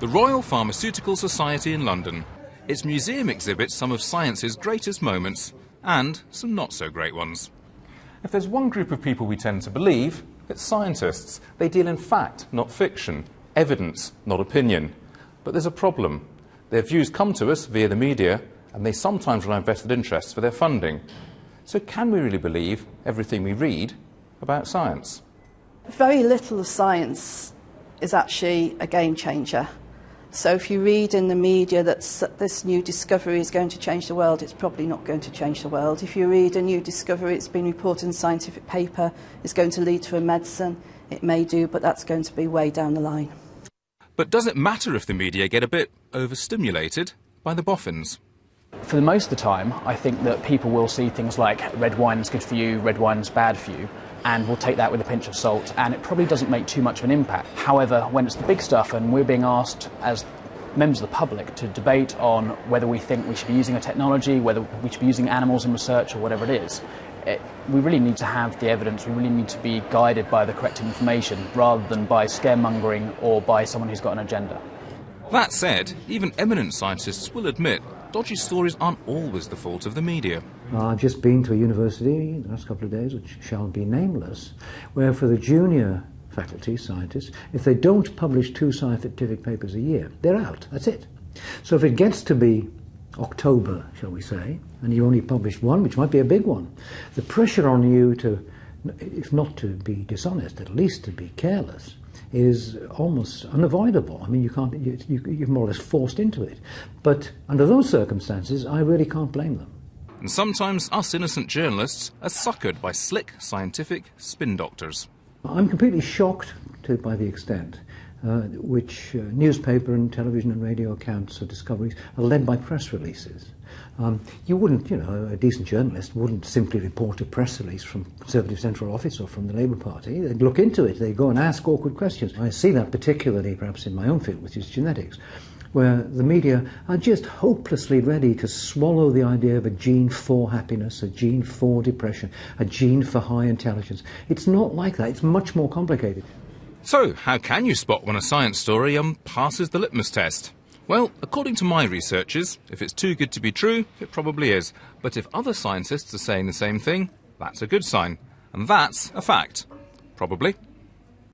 The Royal Pharmaceutical Society in London. Its museum exhibits some of science's greatest moments and some not-so-great ones. If there's one group of people we tend to believe, it's scientists. They deal in fact, not fiction, evidence, not opinion. But there's a problem. Their views come to us via the media, and they sometimes rely on vested interests for their funding. So can we really believe everything we read about science? Very little of science is actually a game changer. So if you read in the media that this new discovery is going to change the world, it's probably not going to change the world. If you read a new discovery, it's been reported in a scientific paper, it's going to lead to a medicine, it may do, but that's going to be way down the line. But does it matter if the media get a bit overstimulated by the boffins? For the most of the time, I think that people will see things like red wine's good for you, red wine's bad for you, and we'll take that with a pinch of salt, and it probably doesn't make too much of an impact. However, when it's the big stuff and we're being asked as members of the public to debate on whether we think we should be using a technology, whether we should be using animals in research or whatever it is, we really need to have the evidence, we really need to be guided by the correct information rather than by scaremongering or by someone who's got an agenda. That said, even eminent scientists will admit dodgy stories aren't always the fault of the media. I've just been to a university the last couple of days, which shall be nameless, where for the junior faculty, scientists, if they don't publish 2 scientific papers a year, they're out, that's it. So if it gets to be October, shall we say, and you only publish 1, which might be a big one, the pressure on you to, if not to be dishonest, at least to be careless, is almost unavoidable. I mean, you're more or less forced into it. But under those circumstances, I really can't blame them. And sometimes us innocent journalists are suckered by slick scientific spin doctors. I'm completely shocked by the extent which newspaper and television and radio accounts of discoveries are led by press releases. You wouldn't, a decent journalist wouldn't simply report a press release from Conservative Central Office or from the Labour Party. They'd look into it, they'd go and ask awkward questions. I see that particularly perhaps in my own field, which is genetics, where the media are just hopelessly ready to swallow the idea of a gene for happiness, a gene for depression, a gene for high intelligence. It's not like that, it's much more complicated. So, how can you spot when a science story passes the litmus test? Well, according to my researchers, if it's too good to be true, it probably is. But if other scientists are saying the same thing, that's a good sign. And that's a fact. Probably.